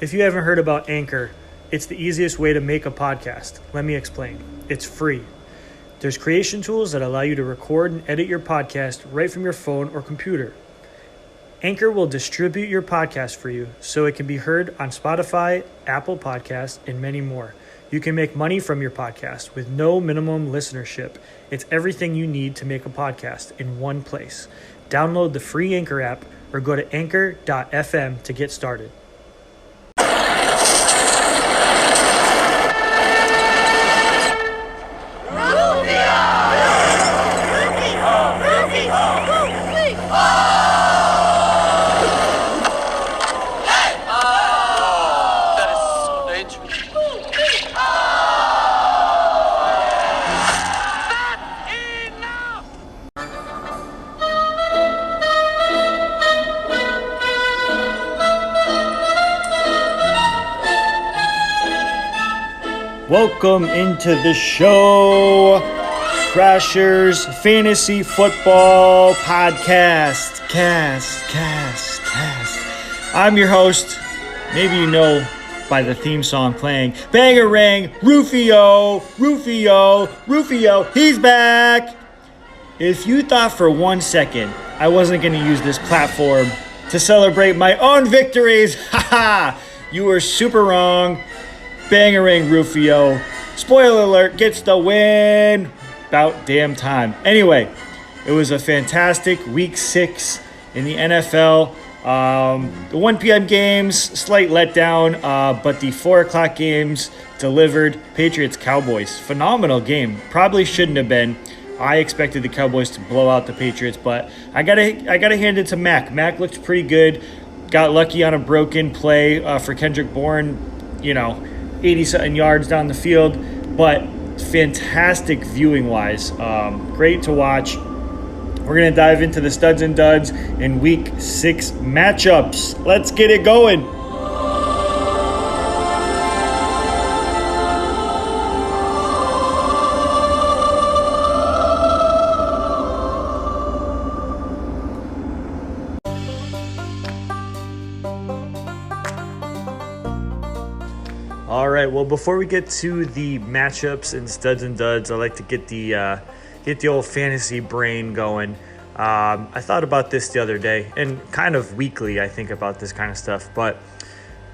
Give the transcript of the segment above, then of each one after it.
If you haven't heard about Anchor, it's the easiest way to make a podcast. Let me explain. It's free. There's creation tools that allow you to record and edit your podcast right from your phone or computer. Anchor will distribute your podcast for you so it can be heard on Spotify, Apple Podcasts, and many more. You can make money from your podcast with no minimum listenership. It's everything you need to make a podcast in one place. Download the free Anchor app or go to anchor.fm to get started. Welcome into the show, Crashers Fantasy Football Podcast. I'm your host. Maybe you know by the theme song playing. Bangarang, Rufio, he's back. If you thought for 1 second I wasn't going to use this platform to celebrate my own victories, you were super wrong. Bangarang Rufio, spoiler alert, gets the win. About damn time. Anyway, it was a fantastic week 6 in the NFL. The 1 p.m. games, slight letdown, but the 4 o'clock games delivered. Patriots-Cowboys, phenomenal game. Probably shouldn't have been. I expected the Cowboys to blow out the Patriots, but I gotta hand it to Mac. Mac looked pretty good. Got lucky on a broken play for Kendrick Bourne, 80-something yards down the field, but fantastic viewing-wise. Great to watch. We're going to dive into the studs and duds in Week 6 matchups. Let's get it going. All right, well, before we get to the matchups and studs and duds, I like to get the old fantasy brain going. I thought about this the other day, and kind of weekly I think about this kind of stuff, but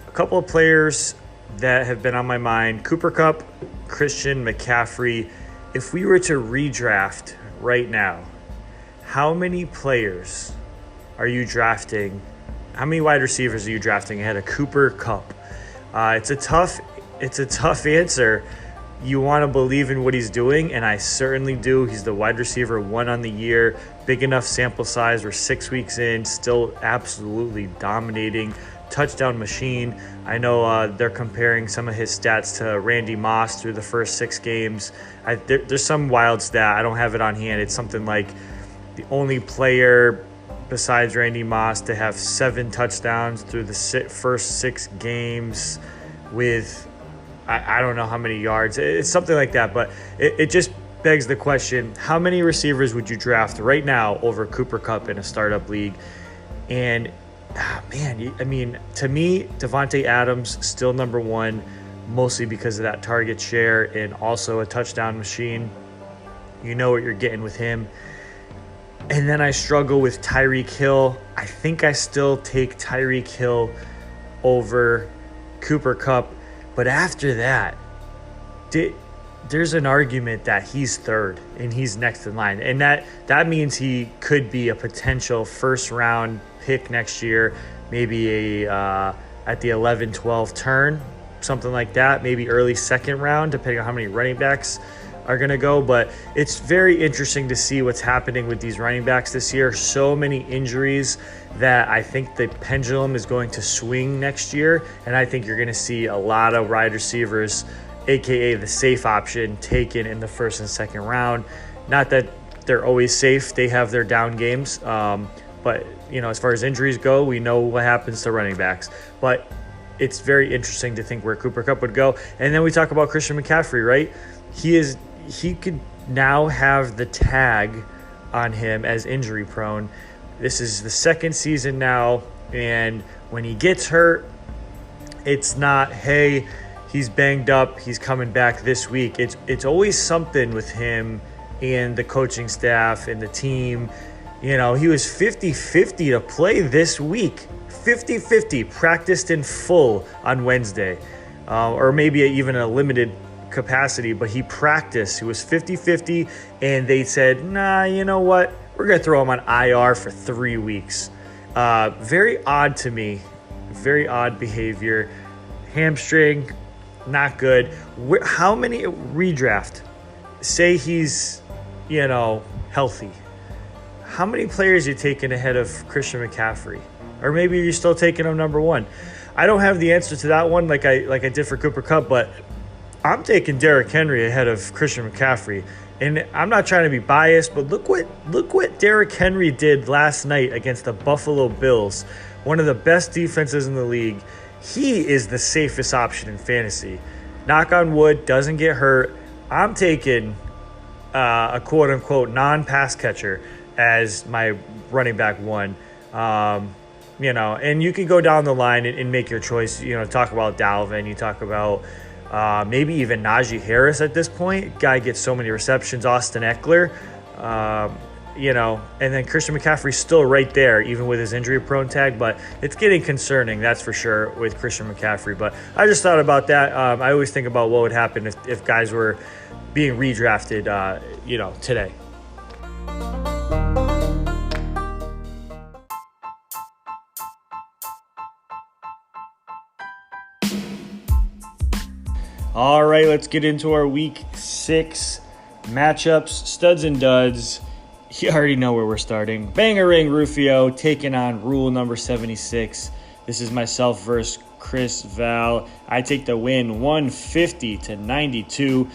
a couple of players that have been on my mind: Cooper Kupp, Christian McCaffrey. If we were to redraft right now, how many players are you drafting? How many wide receivers are you drafting ahead of Cooper Kupp? It's a tough answer. You want to believe in what he's doing, and I certainly do. He's the wide receiver 1 on the year. Big enough sample size. We're 6 weeks in, still absolutely dominating. Touchdown machine. I know they're comparing some of his stats to Randy Moss through the first 6 games. There's some wild stat. I don't have it on hand. It's something like the only player besides Randy Moss to have 7 touchdowns through the first 6 games with I don't know how many yards. It's something like that, but it just begs the question, how many receivers would you draft right now over Cooper Kupp in a startup league? And, to me, Devontae Adams still number 1, mostly because of that target share and also a touchdown machine. You know what you're getting with him. And then I struggle with Tyreek Hill. I think I still take Tyreek Hill over Cooper Kupp. But after that, there's an argument that he's 3rd and he's next in line. And that means he could be a potential first-round pick next year, maybe at the 11-12 turn, something like that, maybe early 2nd round, depending on how many running backs are going to go. But it's very interesting to see what's happening with these running backs this year. So many injuries that I think the pendulum is going to swing next year, and I think you're going to see a lot of wide receivers, aka the safe option, taken in the 1st and 2nd round. Not that they're always safe. They have their down games. But, as far as injuries go, we know what happens to running backs. But it's very interesting to think where Cooper Kupp would go. And then we talk about Christian McCaffrey, right? He could now have the tag on him as injury prone. This is the 2nd season now, and when he gets hurt, It's not, hey, he's banged up, he's coming back this week. It's always something with him and the coaching staff and the team. You know, he was 50-50 to play this week. 50-50, practiced in full on Wednesday, or maybe even a limited capacity, but he practiced. He was 50-50, and they said, nah, you know what? We're going to throw him on IR for 3 weeks. Very odd to me. Very odd behavior. Hamstring, not good. How many redraft? Say he's, healthy. How many players are you taking ahead of Christian McCaffrey? Or maybe you're still taking him number one. I don't have the answer to that one like I did for Cooper Kupp, but I'm taking Derrick Henry ahead of Christian McCaffrey. And I'm not trying to be biased, but look what Derrick Henry did last night against the Buffalo Bills, one of the best defenses in the league. He is the safest option in fantasy. Knock on wood, doesn't get hurt. I'm taking a quote-unquote non-pass catcher as my running back one. And you can go down the line and make your choice. Talk about Dalvin. You talk about maybe even Najee Harris at this point. Guy gets so many receptions. Austin Eckler. And then Christian McCaffrey's still right there, even with his injury-prone tag. But it's getting concerning, that's for sure, with Christian McCaffrey. But I just thought about that. I always think about what would happen if guys were being redrafted, today. All right, let's get into our Week 6 matchups, studs and duds. You already know where we're starting. Bangarang Rufio taking on Rule number 76. This is myself versus Chris Val. I take the win 150-92.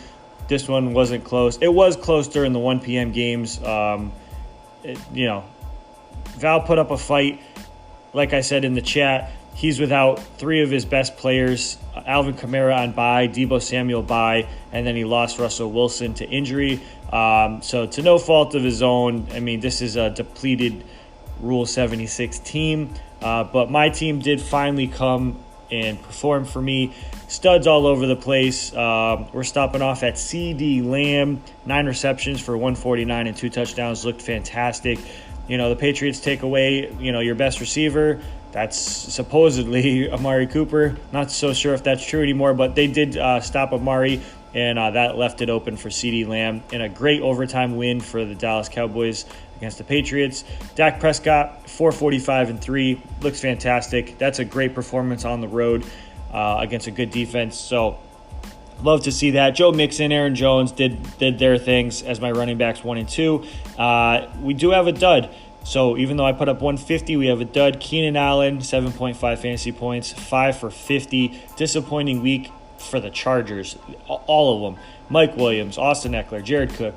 This one wasn't close. It was close during the 1 p.m. games. Val put up a fight. Like I said in the chat, he's without 3 of his best players. Alvin Kamara on bye, Deebo Samuel bye, and then he lost Russell Wilson to injury. So to no fault of his own, this is a depleted Rule 76 team. But my team did finally come and perform for me. Studs all over the place. We're stopping off at CD Lamb, 9 receptions for 149 and 2 touchdowns. Looked fantastic. The Patriots take away, your best receiver. That's supposedly Amari Cooper. Not so sure if that's true anymore, but they did stop Amari, and that left it open for CeeDee Lamb in a great overtime win for the Dallas Cowboys against the Patriots. Dak Prescott, 445 and 3, looks fantastic. That's a great performance on the road against a good defense. So love to see that. Joe Mixon, Aaron Jones did their things as my running backs 1 and 2. We do have a dud. So even though I put up 150, we have a dud. Keenan Allen, 7.5 fantasy points, 5 for 50. Disappointing week for the Chargers, all of them. Mike Williams, Austin Eckler, Jared Cook,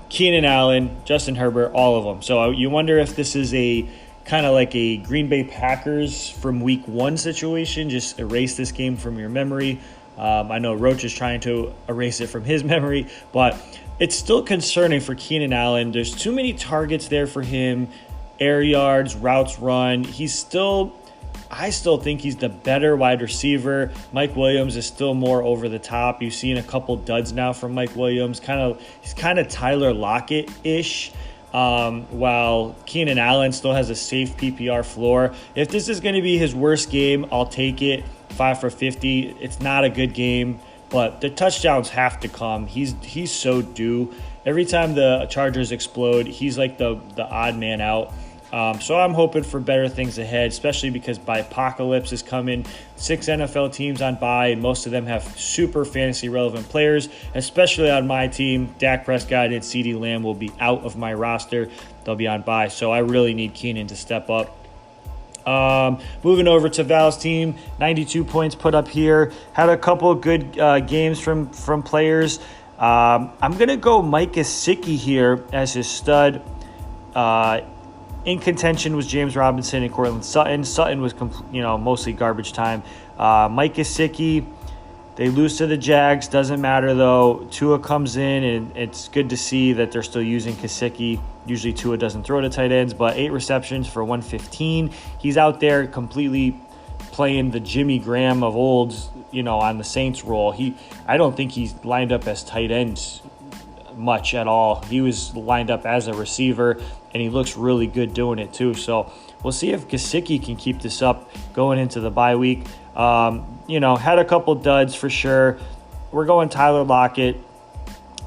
Keenan Allen, Justin Herbert, all of them. So you wonder if this is a kind of like a Green Bay Packers from week 1 situation. Just erase this game from your memory. I know Roach is trying to erase it from his memory, but it's still concerning for Keenan Allen. There's too many targets there for him, air yards, routes run. I still think he's the better wide receiver. Mike Williams is still more over the top. You've seen a couple duds now from Mike Williams. He's kind of Tyler Lockett-ish, while Keenan Allen still has a safe PPR floor. If this is going to be his worst game, I'll take it. 5 for 50. It's not a good game, but the touchdowns have to come. He's so due. Every time the Chargers explode, he's like the odd man out. So I'm hoping for better things ahead, especially because Apocalypse is coming. 6 NFL teams on bye, and most of them have super fantasy relevant players, especially on my team. Dak Prescott and CeeDee Lamb will be out of my roster. They'll be on bye, so I really need Keenan to step up. Moving over to Val's team, 92 points put up here. Had a couple of good games from players. I'm going to go Mike Gesicki here as his stud. In contention was James Robinson and Cortland Sutton. Sutton was mostly garbage time. Mike Gesicki, they lose to the Jags. Doesn't matter, though. Tua comes in, and it's good to see that they're still using Gesicki. Usually Tua doesn't throw to tight ends, but 8 receptions for 115. He's out there completely playing the Jimmy Graham of old, on the Saints role. I don't think he's lined up as tight end much at all. He was lined up as a receiver, and he looks really good doing it too. So we'll see if Gesicki can keep this up going into the bye week. Had a couple duds for sure. We're going Tyler Lockett.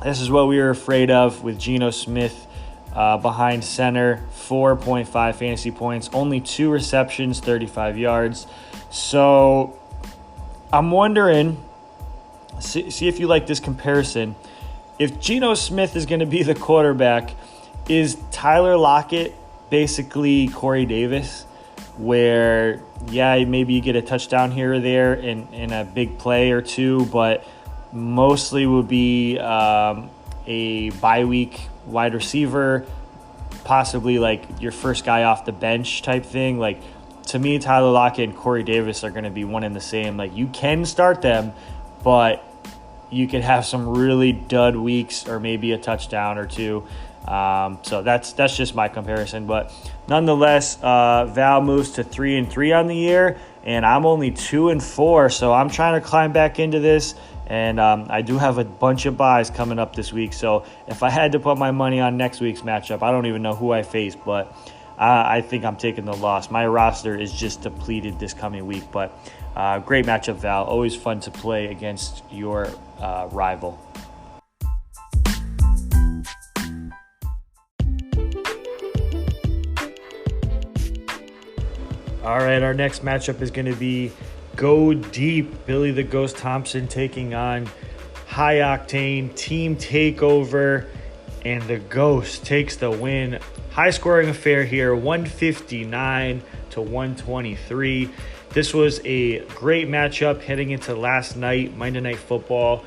This is what we were afraid of with Geno Smith behind center. 4.5 fantasy points, only 2 receptions, 35 yards. So I'm wondering, see if you like this comparison. If Geno Smith is going to be the quarterback, is Tyler Lockett basically Corey Davis, where, maybe you get a touchdown here or there in a big play or two, but mostly would be a bye week wide receiver, possibly like your first guy off the bench type thing. Like, to me, Tyler Lockett and Corey Davis are going to be one and the same. Like, you can start them, but you could have some really dud weeks or maybe a touchdown or two. So that's just my comparison. But nonetheless, Val moves to 3-3 on the year, and I'm only 2-4. So I'm trying to climb back into this. And I do have a bunch of buys coming up this week. So if I had to put my money on next week's matchup, I don't even know who I face, but I think I'm taking the loss. My roster is just depleted this coming week. But great matchup, Val. Always fun to play against your rival. All right, our next matchup is going to be Go Deep. Billy the Ghost Thompson taking on High Octane Team Takeover, and the Ghost takes the win. High scoring affair here, 159 to 123. This was a great matchup heading into last night, Monday Night Football.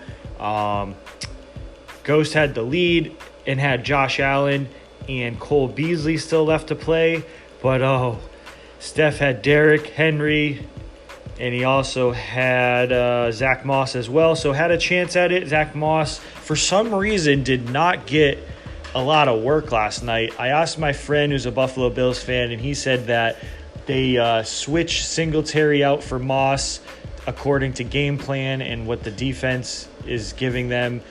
Ghost had the lead and had Josh Allen and Cole Beasley still left to play, but Steph had Derrick Henry, and he also had Zach Moss as well, so had a chance at it. Zach Moss, for some reason, did not get a lot of work last night. I asked my friend who's a Buffalo Bills fan, and he said that they switched Singletary out for Moss according to game plan and what the defense is giving them.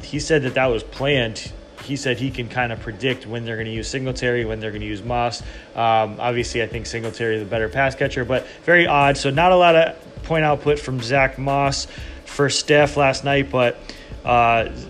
He said that was planned. He said he can kind of predict when they're going to use Singletary, when they're going to use Moss. Obviously, I think Singletary is the better pass catcher, but very odd. So not a lot of point output from Zach Moss for Steph last night, but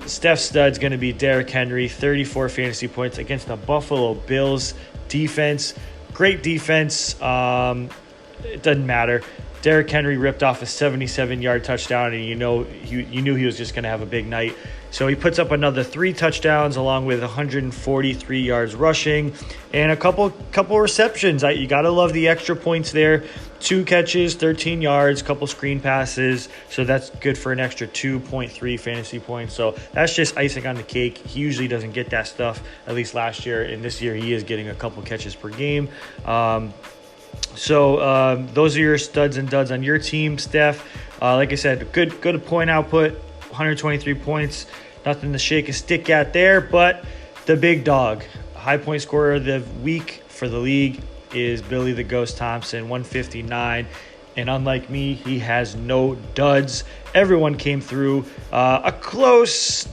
Steph's stud's going to be Derrick Henry, 34 fantasy points against the Buffalo Bills defense. Great defense. It doesn't matter. Derrick Henry ripped off a 77-yard touchdown, and you knew he was just going to have a big night. So he puts up another 3 touchdowns along with 143 yards rushing and a couple receptions. You got to love the extra points there. 2 catches, 13 yards, couple screen passes. So that's good for an extra 2.3 fantasy points. So that's just icing on the cake. He usually doesn't get that stuff, at least last year. And this year he is getting a couple catches per game. So those are your studs and duds on your team, Steph. Like I said, good point output. 123 points, nothing to shake a stick at there, but the big dog, high point scorer of the week for the league is Billy the Ghost Thompson, 159, and unlike me, he has no duds. Everyone came through. A close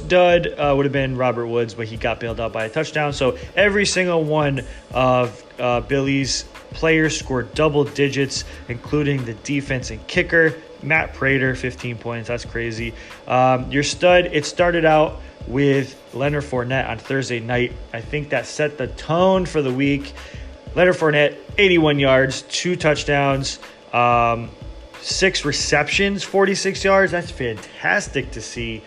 dud would have been Robert Woods, but he got bailed out by a touchdown, so every single one of Billy's players scored double digits, including the defense and kicker. Matt Prater, 15 points. That's crazy. Your stud, it started out with Leonard Fournette on Thursday night. I think that set the tone for the week. Leonard Fournette, 81 yards, 2 touchdowns, 6 receptions, 46 yards. That's fantastic to see.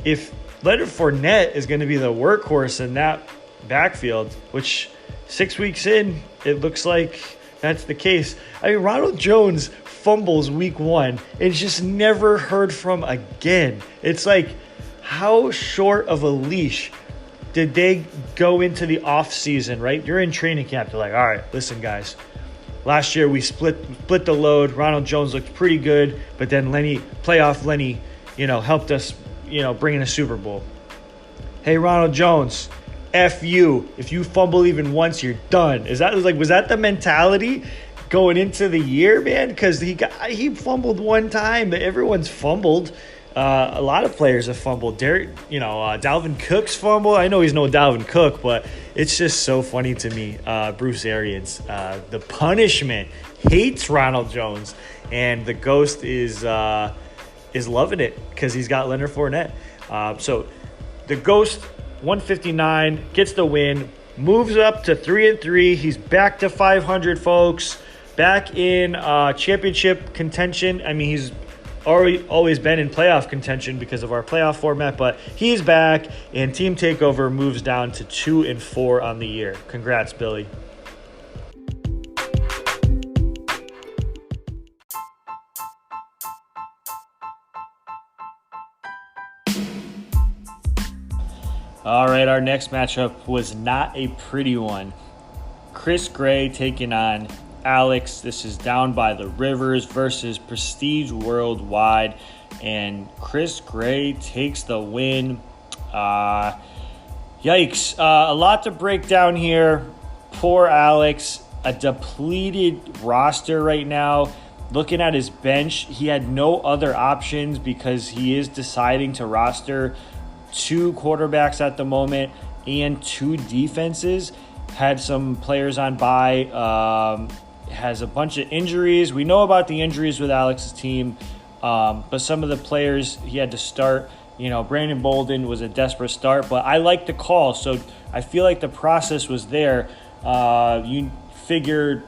If Leonard Fournette is going to be the workhorse in that backfield, which 6 weeks in, it looks like that's the case. I mean, Ronald Jones fumbles week 1 and just never heard from again. It's like, how short of a leash did they go into the off season, right? You're in training camp. They're like, all right, listen, guys. Last year we split the load. Ronald Jones looked pretty good, but then playoff Lenny, helped us, bring in a Super Bowl. Hey, Ronald Jones, F you. If you fumble even once, you're done. Was that the mentality? going into the year, man, because he fumbled one time. Everyone's fumbled. A lot of players have fumbled. Dalvin Cook's fumbled. I know he's no Dalvin Cook, but it's just so funny to me. Bruce Arians, the punishment, hates Ronald Jones, and the Ghost is loving it because he's got Leonard Fournette. So the Ghost, 159, gets the win, moves up to 3-3. He's back to 500, folks. Back in championship contention. I mean, he's always been in playoff contention because of our playoff format, but he's back, and Team Takeover moves down to 2-4 on the year. Congrats, Billy. All right, our next matchup was not a pretty one. Chris Gray taking on Alex. This is Down by the Rivers versus Prestige Worldwide, and Chris Gray takes the win. Yikes. A lot to break down here. Poor Alex, a depleted roster right now. Looking at his bench, he had no other options because he is deciding to roster 2 quarterbacks at the moment and 2 defenses. Had some players on bye. Has a bunch of injuries. We know about the injuries with Alex's team, but some of the players he had to start. Brandon Bolden was a desperate start, but I like the call, so I feel like the process was there. You figured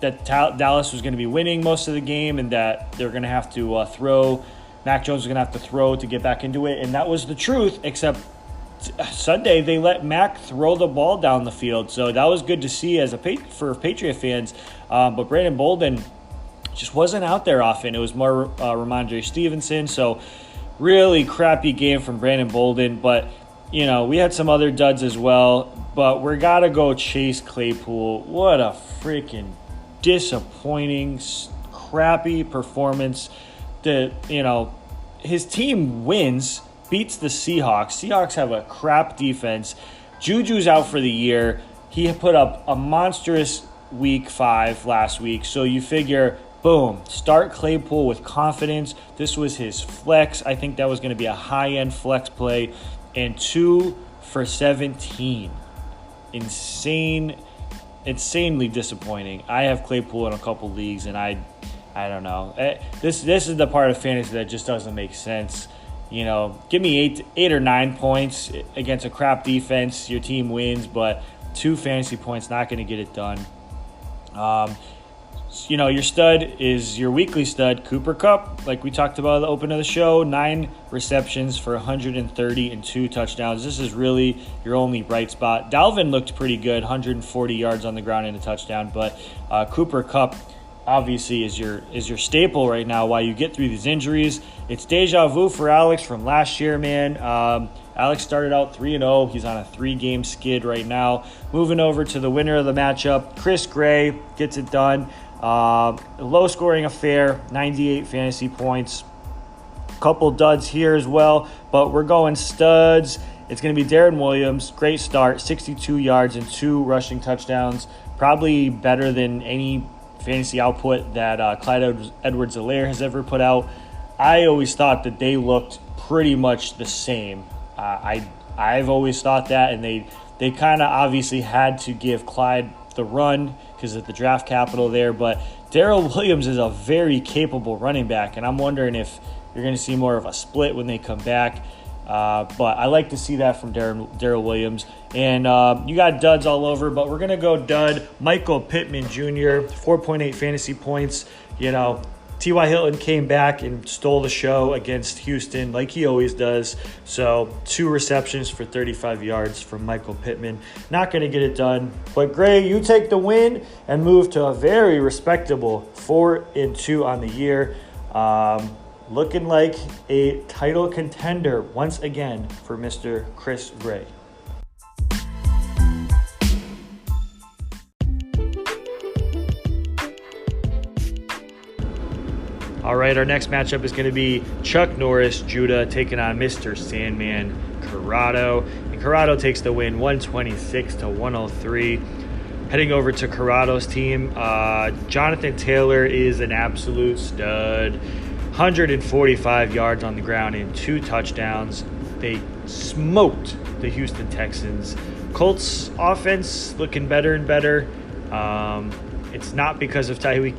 that Dallas was going to be winning most of the game and that they're going to have to throw. Mac Jones was going to have to throw to get back into it, and that was the truth, except Sunday they let Mac throw the ball down the field, so that was good to see for Patriot fans. But Brandon Bolden just wasn't out there often. It was more Ramondre Stevenson, so really crappy game from Brandon Bolden. But we had some other duds as well, but we gotta go Chase Claypool. What a freaking disappointing, crappy performance. His team wins, beats the Seahawks. Seahawks have a crap defense. Juju's out for the year. He put up a monstrous week 5 last week. So you figure, boom, start Claypool with confidence. This was his flex. I think that was going to be a high-end flex play. And 2 for 17. Insanely disappointing. I have Claypool in a couple leagues, and I don't know. This is the part of fantasy that just doesn't make sense. Give me 8 or 9 points against a crap defense. Your team wins, but 2 fantasy points, not going to get it done. Your stud is your weekly stud, Cooper Kupp. Like we talked about at the open of the show, 9 receptions for 130 and 2 touchdowns. This is really your only bright spot. Dalvin looked pretty good, 140 yards on the ground and a touchdown, but Cooper Kupp obviously is your staple right now while you get through these injuries. It's deja vu for Alex from last year, man. Alex started out 3-0. He's on a 3-game skid right now. Moving over to the winner of the matchup, Chris Gray gets it done. Low-scoring affair, 98 fantasy points. Couple duds here as well, but we're going studs. It's going to be Darren Williams. Great start, 62 yards and 2 rushing touchdowns. Probably better than any fantasy output that Clyde Edwards-Helaire has ever put out. I always thought that they looked pretty much the same. I've always thought that, and they kind of obviously had to give Clyde the run because of the draft capital there. But Darrell Williams is a very capable running back, and I'm wondering if you're going to see more of a split when they come back. But I like to see that from Darrell Williams. And you got duds all over, but we're going to go dud. Michael Pittman Jr., 4.8 fantasy points. T.Y. Hilton came back and stole the show against Houston like he always does. So 2 receptions for 35 yards from Michael Pittman. Not going to get it done. But Gray, you take the win and move to a very respectable 4-2 on the year. Looking like a title contender once again for Mr. Chris Gray. All right, our next matchup is going to be Chuck Norris, Judah, taking on Mr. Sandman, Corrado. And Corrado takes the win, 126-103. Heading over to Corrado's team, Jonathan Taylor is an absolute stud. 145 yards on the ground and 2 touchdowns. They smoked the Houston Texans. Colts offense looking better and better. It's not because of T.Y.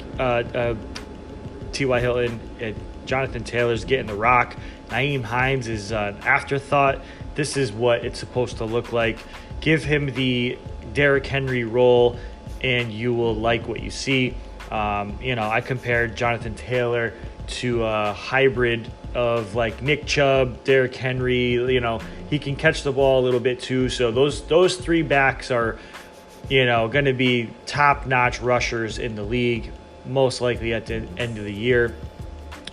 Hilton. Jonathan Taylor's getting the rock. Nyheim Hines is an afterthought. This is what it's supposed to look like. Give him the Derrick Henry role, and you will like what you see. I compared Jonathan Taylor to a hybrid of like Nick Chubb, Derrick Henry. He can catch the ball a little bit too. So those 3 backs are, going to be top-notch rushers in the league, most likely at the end of the year.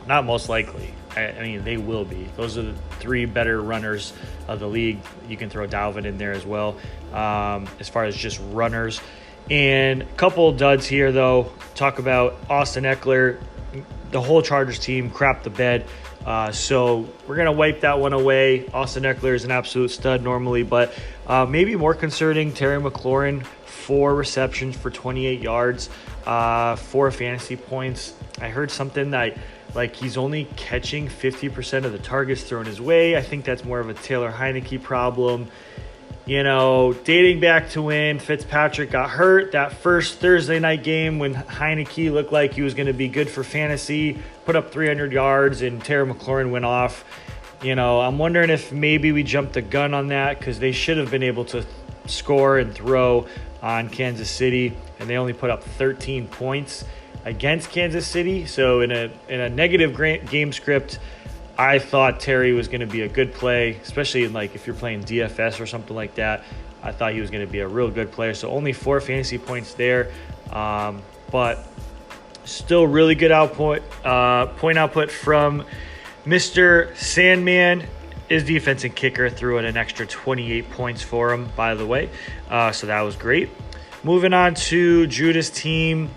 Not most likely. I mean, they will be. Those are the 3 better runners of the league. You can throw Dalvin in there as well, as far as just runners. And a couple duds here, though. Talk about Austin Eckler. The whole Chargers team crapped the bed. So we're going to wipe that one away. Austin Eckler is an absolute stud normally, but maybe more concerning, Terry McLaurin, 4 receptions for 28 yards, 4 fantasy points. I heard something that he's only catching 50% of the targets thrown his way. I think that's more of a Taylor Heineke problem. Dating back to when Fitzpatrick got hurt, that first Thursday night game when Heineke looked like he was going to be good for fantasy, put up 300 yards, and Terry McLaurin went off. I'm wondering if maybe we jumped the gun on that, because they should have been able to score and throw on Kansas City, and they only put up 13 points against Kansas City. So in a negative game script, I thought Terry was going to be a good play, especially in if you're playing DFS or something like that. I thought he was going to be a real good player. So only 4 fantasy points there, but still really good point output from Mr. Sandman. His defense and kicker threw in an extra 28 points for him, by the way. So that was great. Moving on to Judah's team.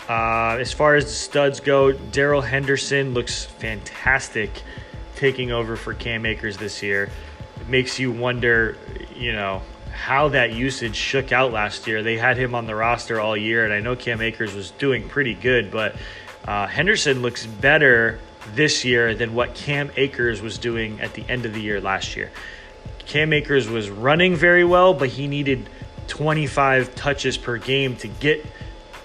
As far as the studs go, Darrell Henderson looks fantastic taking over for Cam Akers this year. It makes you wonder, how that usage shook out last year. They had him on the roster all year, and I know Cam Akers was doing pretty good, but Henderson looks better this year than what Cam Akers was doing at the end of the year last year. Cam Akers was running very well, but he needed 25 touches per game to get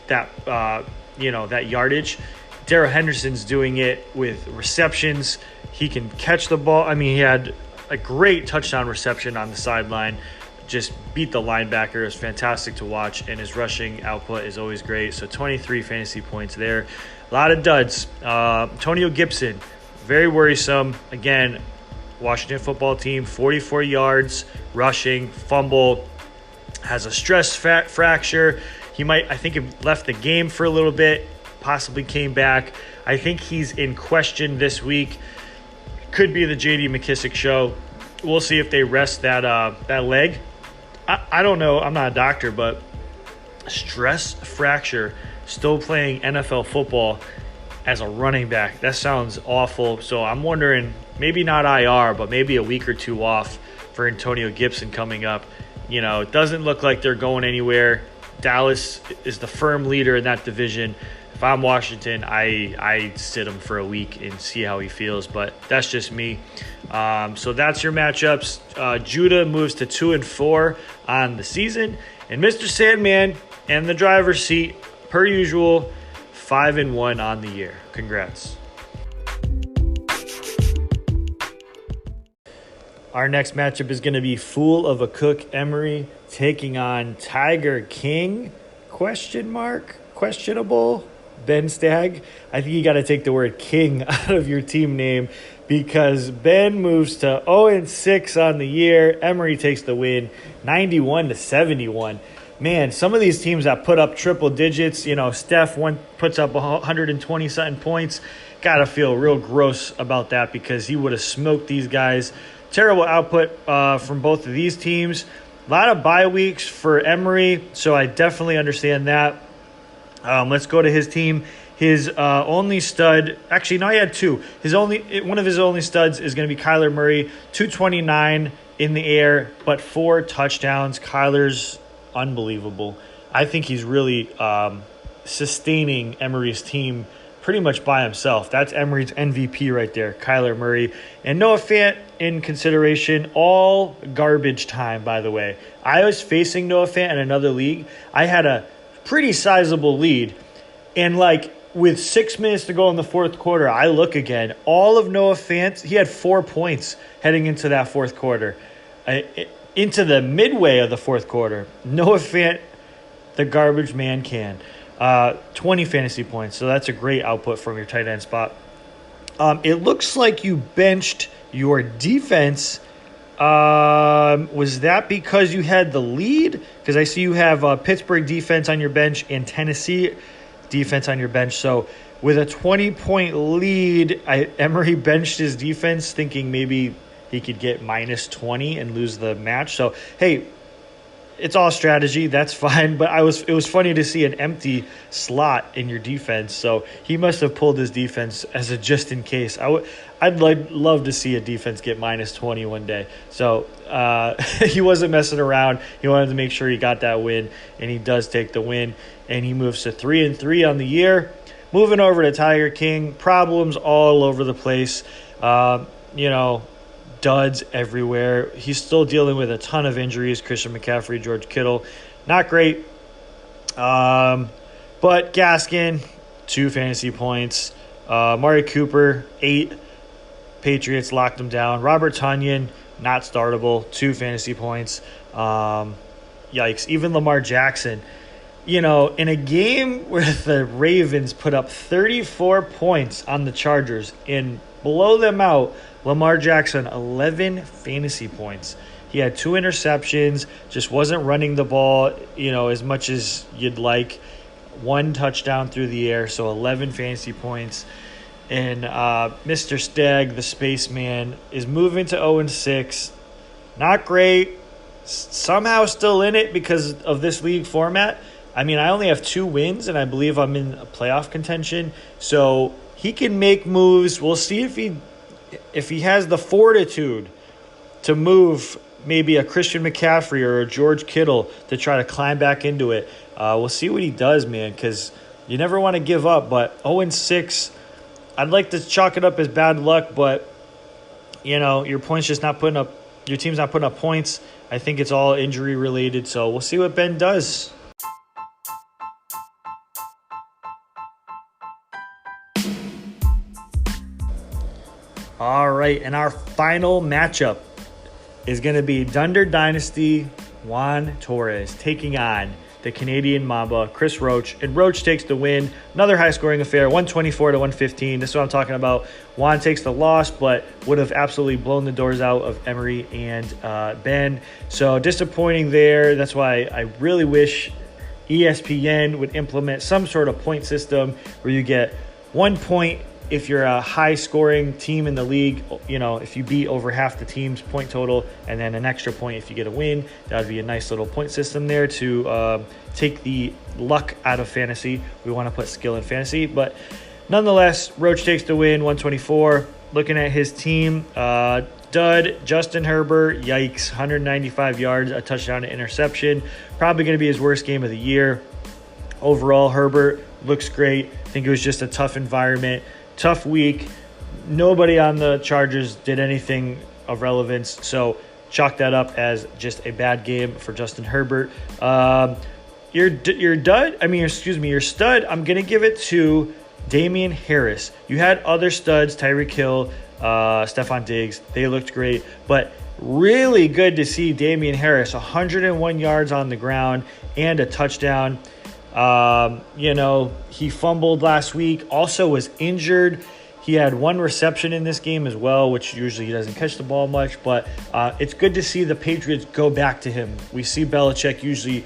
that that yardage. Darrell Henderson's doing it with receptions. He can catch the ball. I mean, he had a great touchdown reception on the sideline. Just beat the linebacker. It was fantastic to watch, and his rushing output is always great. So 23 fantasy points there. A lot of duds. Antonio Gibson, very worrisome. Again, Washington football team, 44 yards, rushing, fumble, has a stress fracture. I think he left the game for a little bit, possibly came back. I think he's in question this week. Could be the J.D. McKissick show. We'll see if they rest that leg. I don't know. I'm not a doctor, but stress fracture, still playing NFL football as a running back. That sounds awful. So I'm wondering, maybe not IR, but maybe a week or 2 off for Antonio Gibson coming up. It doesn't look like they're going anywhere. Dallas is the firm leader in that division. If I'm Washington, I sit him for a week and see how he feels, but that's just me. So that's your matchups. Judah moves to 2-4 on the season, and Mr. Sandman in the driver's seat, per usual, 5-1 on the year. Congrats. Our next matchup is going to be Fool of a Cook Emery taking on Tiger King, questionable, Ben Stagg. I think you got to take the word King out of your team name, because Ben moves to 0-6 on the year. Emery takes the win, 91-71. Man, some of these teams that put up triple digits, Steph puts up 120-something points. Got to feel real gross about that, because he would have smoked these guys. Terrible output from both of these teams. A lot of bye weeks for Emery, so I definitely understand that. Let's go to his team. His only stud, actually, no, he had 2. One of his only studs is going to be Kyler Murray, 229 in the air, but 4 touchdowns. Kyler's unbelievable. I think he's really sustaining Emory's team pretty much by himself. That's Emory's MVP right there, Kyler Murray. And Noah Fant in consideration, all garbage time, by the way. I was facing Noah Fant in another league. I had a pretty sizable lead. And, like, with 6 minutes to go in the fourth quarter, I look again. All of Noah Fant, he had 4 points heading into that fourth quarter. Into the midway of the fourth quarter, Noah Fant, the garbage man can. 20 fantasy points, so that's a great output from your tight end spot. It looks like you benched your defense. Was that because you had the lead? Because I see you have Pittsburgh defense on your bench and Tennessee defense on your bench. So with a 20-point lead, Emory benched his defense thinking maybe he could get minus 20 and lose the match. So, hey, it's all strategy. That's fine. But it was funny to see an empty slot in your defense. So he must have pulled his defense as a just in case. I'd love to see a defense get minus 20 one day. So he wasn't messing around. He wanted to make sure he got that win, and he does take the win. And he moves to 3-3 on the year. Moving over to Tiger King, problems all over the place. Duds everywhere. He's still dealing with a ton of injuries. Christian McCaffrey, George Kittle, not great. But Gaskin, 2 fantasy points. Amari Cooper, 8. Patriots locked him down. Robert Tonyan, not startable, 2 fantasy points. Yikes. Even Lamar Jackson, in a game where the Ravens put up 34 points on the Chargers and blow them out, Lamar Jackson, 11 fantasy points. He had 2 interceptions, just wasn't running the ball, as much as you'd like. 1 touchdown through the air, so 11 fantasy points. And Mr. Stagg, the spaceman, is moving to 0-6. Not great. Somehow still in it because of this league format. I mean, I only have 2 wins, and I believe I'm in a playoff contention. So he can make moves. We'll see if he has the fortitude to move maybe a Christian McCaffrey or a George Kittle to try to climb back into it. We'll see what he does, man, because you never want to give up. But 0-6, I'd like to chalk it up as bad luck, but, your points just not putting up – your team's not putting up points. I think it's all injury related, so we'll see what Ben does. All right, and our final matchup is going to be Dunder Dynasty Juan Torres taking on the Canadian Mamba, Chris Roach. And Roach takes the win. Another high-scoring affair, 124-115. This is what I'm talking about. Juan takes the loss, but would have absolutely blown the doors out of Emory and Ben. So disappointing there. That's why I really wish ESPN would implement some sort of point system where you get 1 point if you're a high-scoring team in the league, if you beat over half the team's point total, and then an extra point if you get a win. That would be a nice little point system there to take the luck out of fantasy. We want to put skill in fantasy. But nonetheless, Roach takes the win, 124. Looking at his team, dud, Justin Herbert, yikes, 195 yards, a touchdown, an interception. Probably going to be his worst game of the year. Overall, Herbert looks great. I think it was just a tough environment. Tough week. Nobody on the Chargers did anything of relevance, so chalk that up as just a bad game for Justin Herbert. Your stud, I'm going to give it to Damian Harris. You had other studs, Tyreek Hill, Stephon Diggs. They looked great, but really good to see Damian Harris, 101 yards on the ground and a touchdown. He fumbled last week, also was injured. He had 1 reception in this game as well, which usually he doesn't catch the ball much, but it's good to see the Patriots go back to him. We see Belichick usually,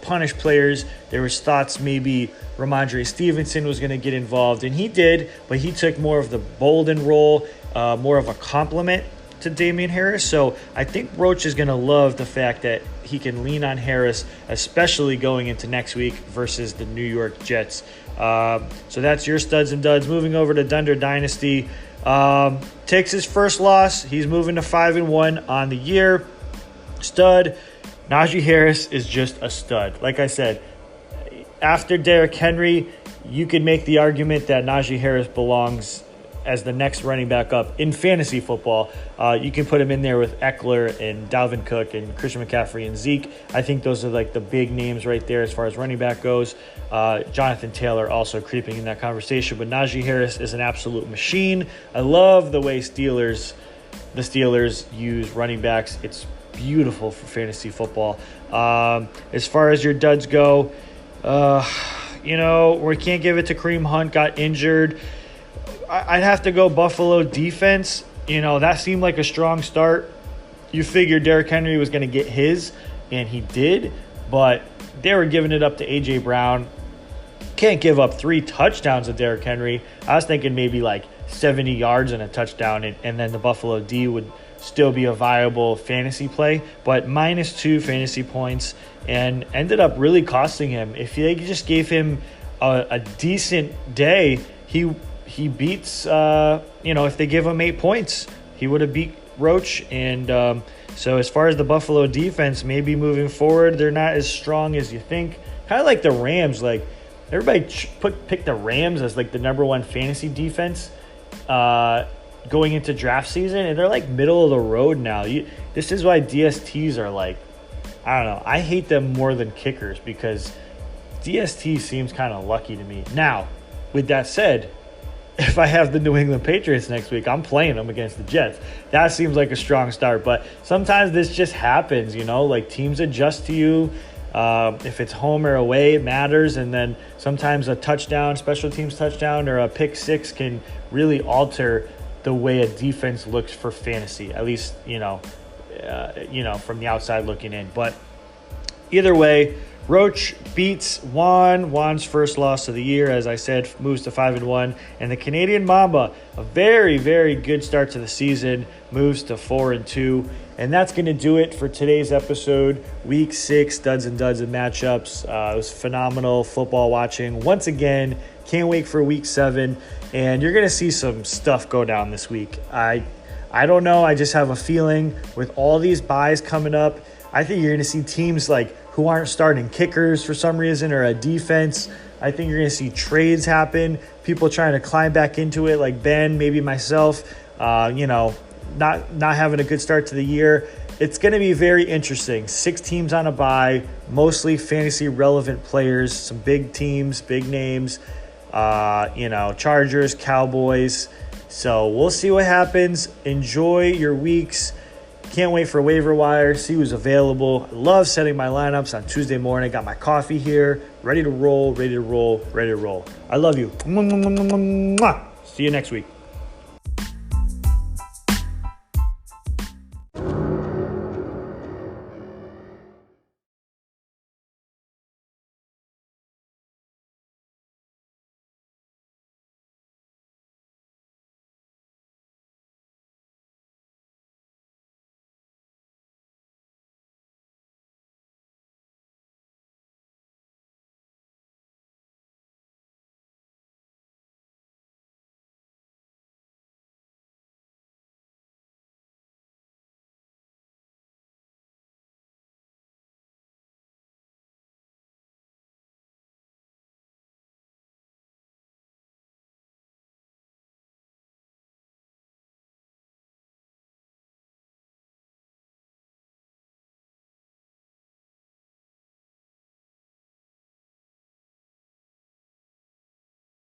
punish players. There was thoughts maybe Ramondre Stevenson was going to get involved, and he did, but he took more of the Bolden role, more of a compliment to Damian Harris. So I think Roach is going to love the fact that he can lean on Harris, especially going into next week versus the New York Jets. So that's your studs and duds. Moving over to Dunder Dynasty. Takes his first loss. He's moving to 5-1 on the year. Stud, Najee Harris is just a stud. Like I said, after Derrick Henry, you could make the argument that Najee Harris belongs as the next running back up in fantasy football. You can put him in there with Eckler and Dalvin Cook and Christian McCaffrey and Zeke. I think those are like the big names right there as far as running back goes. Jonathan Taylor also creeping in that conversation, but Najee Harris is an absolute machine. I love the way the Steelers use running backs. It's beautiful for fantasy football. As far as your duds go, we can't give it to Kareem Hunt, got injured. I'd have to go Buffalo defense. That seemed like a strong start. You figured Derrick Henry was going to get his, and he did, but they were giving it up to A.J. Brown. Can't give up 3 touchdowns to Derrick Henry. I was thinking maybe like 70 yards and a touchdown, and then the Buffalo D would still be a viable fantasy play, but -2 fantasy points and ended up really costing him. If they just gave him a decent day, he beats, if they give him 8 points, he would have beat Roach. And so as far as the Buffalo defense, maybe moving forward, they're not as strong as you think. Kind of like the Rams. Like everybody picked the Rams as like the #1 fantasy defense going into draft season, and they're like middle of the road now. This is why DSTs are like, I don't know. I hate them more than kickers because DST seems kind of lucky to me. Now, with that said, if I have the New England Patriots next week, I'm playing them against the Jets. That seems like a strong start, but sometimes this just happens, like teams adjust to you. If it's home or away, it matters. And then sometimes a touchdown, special teams touchdown, or a pick 6 can really alter the way a defense looks for fantasy, at least, from the outside looking in. But either way, Roach beats Juan. Juan's first loss of the year, as I said, moves to 5-1. And the Canadian Mamba, a very, very good start to the season, moves to 4-2. And that's going to do it for today's episode. Week 6, duds and matchups. It was phenomenal football watching. Once again, can't wait for week 7. And you're going to see some stuff go down this week. I don't know. I just have a feeling with all these buys coming up, I think you're going to see teams like who aren't starting kickers for some reason or a defense. I think you're going to see trades happen. People trying to climb back into it like Ben, maybe myself, not having a good start to the year. It's going to be very interesting. 6 teams on a bye, mostly fantasy relevant players, some big teams, big names, Chargers, Cowboys. So we'll see what happens. Enjoy your weeks. Can't wait for waiver wire, see who's available. I love setting my lineups on Tuesday morning. Got my coffee here, ready to roll. I love you. See you next week.